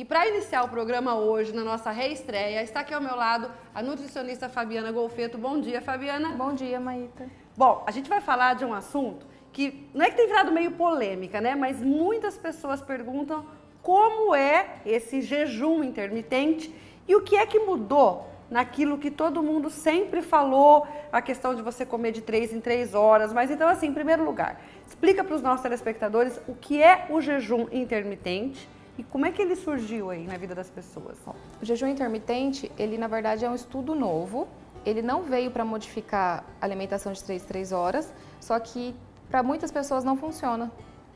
E para iniciar o programa hoje, na nossa reestreia, está aqui ao meu lado a nutricionista Fabiana Golfeto. Bom dia, Fabiana. Bom dia, Maíta. Bom, a gente vai falar de um assunto que não é que tem virado meio polêmica, né? Mas muitas pessoas perguntam como é esse jejum intermitente e o que é que mudou naquilo que todo mundo sempre falou, a questão de você comer de 3 em 3 horas. Mas então, assim, em primeiro lugar, explica para os nossos telespectadores o que é o jejum intermitente e como é que ele surgiu aí na vida das pessoas. O jejum intermitente, ele na verdade é um estudo novo. Ele não veio para modificar a alimentação de 3 em 3 horas, só que para muitas pessoas não funciona,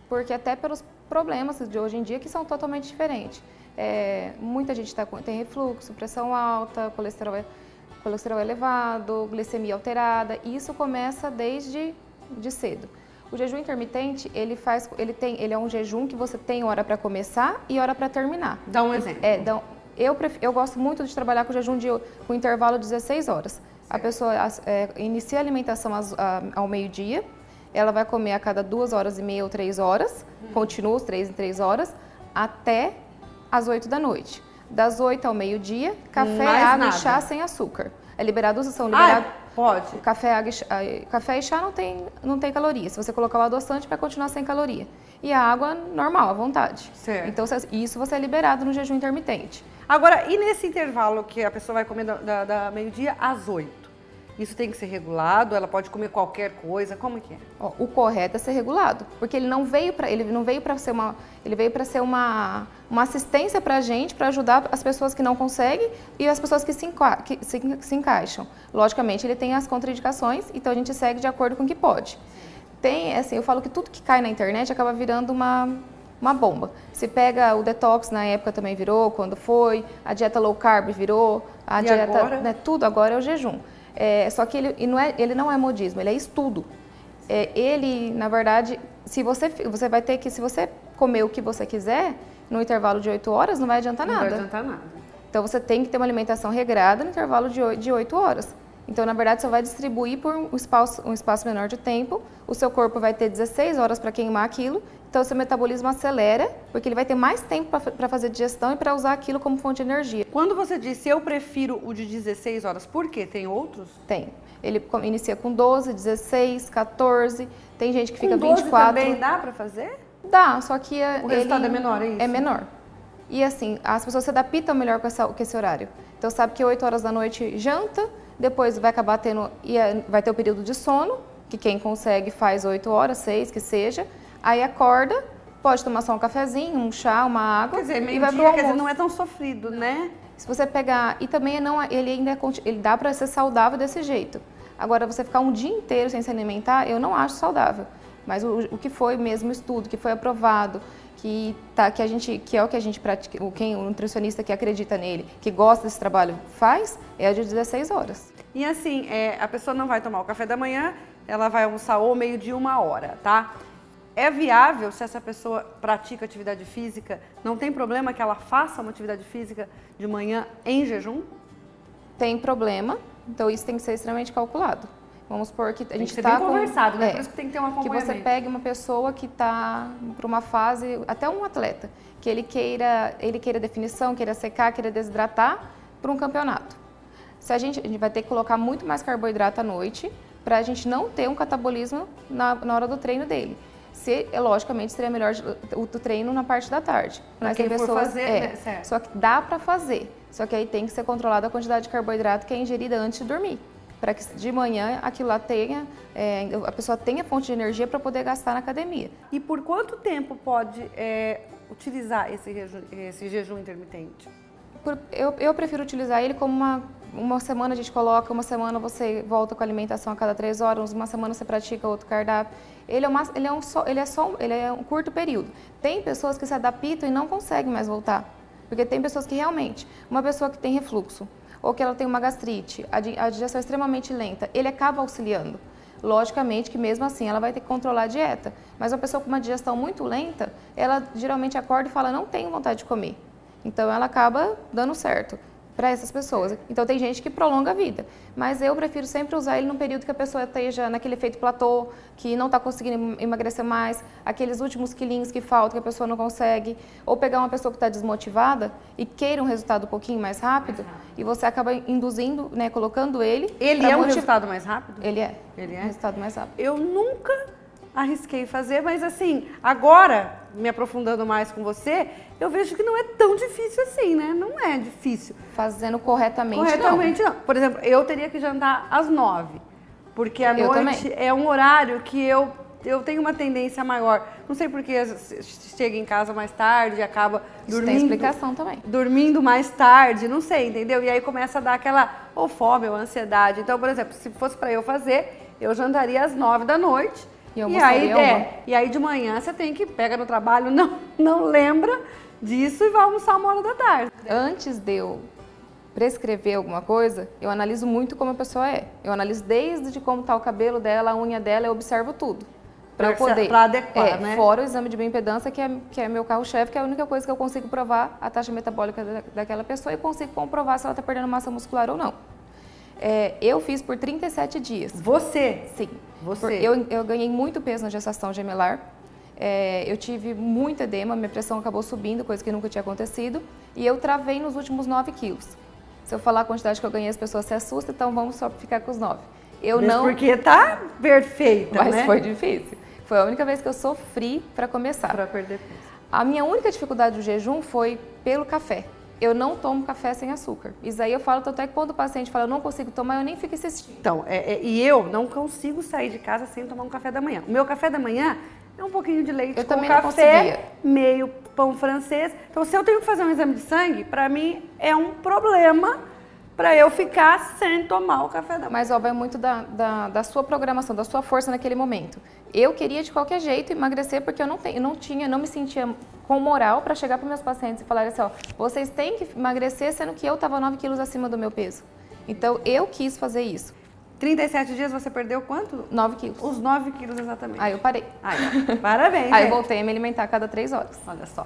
porque até pelos problemas de hoje em dia que são totalmente diferentes. Muita gente tem refluxo, pressão alta, colesterol elevado, glicemia alterada, e isso começa desde cedo. O jejum intermitente, ele é um jejum que você tem hora para começar e hora para terminar. Dá um exemplo. Eu gosto muito de trabalhar com jejum com intervalo de 16 horas. Certo. A pessoa inicia a alimentação ao meio-dia, ela vai comer a cada 2 horas e meia ou 3 horas, continua os 3 em 3 horas, até às 8 da noite. Das 8 ao meio-dia, café, água e chá sem açúcar. São liberados. Pode. Café e chá não tem caloria. Se você colocar o adoçante, vai continuar sem caloria. E a água normal, à vontade. Certo. Então, isso você é liberado no jejum intermitente. Agora, e nesse intervalo que a pessoa vai comer da meio-dia às 8? Isso tem que ser regulado? Ela pode comer qualquer coisa? Como que é? O correto é ser regulado, porque ele veio para ser uma assistência para a gente, para ajudar as pessoas que não conseguem e as pessoas que se encaixam. Logicamente, ele tem as contraindicações, então a gente segue de acordo com o que pode. Eu falo que tudo que cai na internet acaba virando uma bomba. Se pega o detox, na época também virou, quando foi, a dieta low carb virou, agora? Né, tudo agora é o jejum. Só que ele não é modismo, ele é estudo. Ele, na verdade, se você comer o que você quiser, no intervalo de 8 horas, não vai adiantar nada. Não vai adiantar nada. Então, você tem que ter uma alimentação regrada no intervalo de 8 horas. Então, na verdade, você vai distribuir por um espaço menor de tempo, o seu corpo vai ter 16 horas para queimar aquilo, então o seu metabolismo acelera, porque ele vai ter mais tempo para fazer digestão e para usar aquilo como fonte de energia. Quando você disse eu prefiro o de 16 horas, por quê? Tem outros? Tem. Ele inicia com 12, 16, 14, tem gente que fica com 12 24. Também dá para fazer? Dá, só que o resultado é menor, é isso? É menor. E assim, as pessoas se adaptam melhor com esse horário. Então sabe que 8 horas da noite janta, depois vai acabar vai ter o período de sono, que quem consegue faz 8 horas, 6, que seja. Aí acorda, pode tomar só um cafezinho, um chá, uma água. Quer dizer, e vai pro almoço. Quer dizer, não é tão sofrido, né? Se você pegar, e também ele dá para ser saudável desse jeito. Agora, você ficar um dia inteiro sem se alimentar, eu não acho saudável. Mas o que foi mesmo estudo, que foi aprovado, que é o que a gente pratica, o nutricionista que acredita nele, que gosta desse trabalho faz, é o de 16 horas. E assim, a pessoa não vai tomar o café da manhã, ela vai almoçar ou meio-dia, 1 hora, tá? É viável, se essa pessoa pratica atividade física, não tem problema que ela faça uma atividade física de manhã em jejum? Tem problema, então isso tem que ser extremamente calculado. Vamos supor que a gente está bem conversado, né? Por isso que tem que ter um acompanhamento. Que você pegue uma pessoa que está para uma fase, até um atleta, que ele queira definição, queira secar, queira desidratar para um campeonato. A gente vai ter que colocar muito mais carboidrato à noite para a gente não ter um catabolismo na hora do treino dele. Logicamente, seria melhor o treino na parte da tarde. Mas tem pessoas fazer, certo. Só que dá para fazer. Só que aí tem que ser controlada a quantidade de carboidrato que é ingerida antes de dormir. Para que de manhã aquilo lá a pessoa tenha fonte de energia para poder gastar na academia. E por quanto tempo pode utilizar esse jejum intermitente? Eu prefiro utilizar ele como uma semana a gente coloca, uma semana você volta com a alimentação a cada 3 horas, uma semana você pratica outro cardápio. Ele é um curto período. Tem pessoas que se adaptam e não conseguem mais voltar. Porque tem pessoas que realmente, uma pessoa que tem refluxo, ou que ela tem uma gastrite, a digestão é extremamente lenta, ele acaba auxiliando. Logicamente que mesmo assim ela vai ter que controlar a dieta. Mas uma pessoa com uma digestão muito lenta, ela geralmente acorda e fala, não tenho vontade de comer. Então ela acaba dando certo. para essas pessoas. Então tem gente que prolonga a vida, mas eu prefiro sempre usar ele num período que a pessoa esteja naquele efeito platô, que não está conseguindo emagrecer mais, aqueles últimos quilinhos que faltam, que a pessoa não consegue, ou pegar uma pessoa que está desmotivada e queira um resultado um pouquinho mais rápido, e você acaba induzindo, né, colocando ele. Ele é um resultado mais rápido? Ele é. Ele é? Um resultado mais rápido. Eu nunca arrisquei fazer, mas assim, agora, me aprofundando mais com você, eu vejo que não é tão difícil assim, né? Não é difícil. Fazendo corretamente, Corretamente não. Por exemplo, eu teria que jantar às 9, porque à noite é um horário que eu tenho uma tendência maior. Não sei porque chega em casa mais tarde, acaba dormindo. Isso tem explicação também. Dormindo mais tarde, não sei, entendeu? E aí começa a dar aquela ou fome ou ansiedade. Então, por exemplo, se fosse para eu fazer, eu jantaria às 9 da noite. E aí de manhã você tem que pega no trabalho, não lembra disso e vai almoçar 1 hora da tarde. Antes de eu prescrever alguma coisa, eu analiso muito como a pessoa é. Eu analiso desde como está o cabelo dela, a unha dela, eu observo tudo. Para eu poder. Para adequar, né? Fora o exame de bioimpedância, que é meu carro-chefe, que é a única coisa que eu consigo provar a taxa metabólica daquela pessoa e consigo comprovar se ela está perdendo massa muscular ou não. Eu fiz por 37 dias. Você? Sim. Você? Eu ganhei muito peso na gestação gemelar. Eu tive muito edema, minha pressão acabou subindo, coisa que nunca tinha acontecido. E eu travei nos últimos 9 quilos. Se eu falar a quantidade que eu ganhei, as pessoas se assustam, então vamos só ficar com os 9. Porque tá perfeita, mas né? Foi difícil. Foi a única vez que eu sofri para começar. Para perder peso. A minha única dificuldade do jejum foi pelo café. Eu não tomo café sem açúcar. Isso aí eu falo, tanto é que quando o paciente fala, eu não consigo tomar, eu nem fico insistindo. Então, e eu não consigo sair de casa sem tomar um café da manhã. O meu café da manhã é um pouquinho de leite eu com também café, meio pão francês. Então, se eu tenho que fazer um exame de sangue, para mim é um problema para eu ficar sem tomar o café da manhã. Mas, ó, vai muito da sua programação, da sua força naquele momento. Eu queria de qualquer jeito emagrecer porque eu não me sentia com moral para chegar para meus pacientes e falar assim, ó, vocês têm que emagrecer, sendo que eu estava 9 quilos acima do meu peso. Então, eu quis fazer isso. 37 dias você perdeu quanto? 9 quilos. Os 9 quilos exatamente. Aí eu parei. Parabéns. Aí eu voltei a me alimentar a cada 3 horas. Olha só.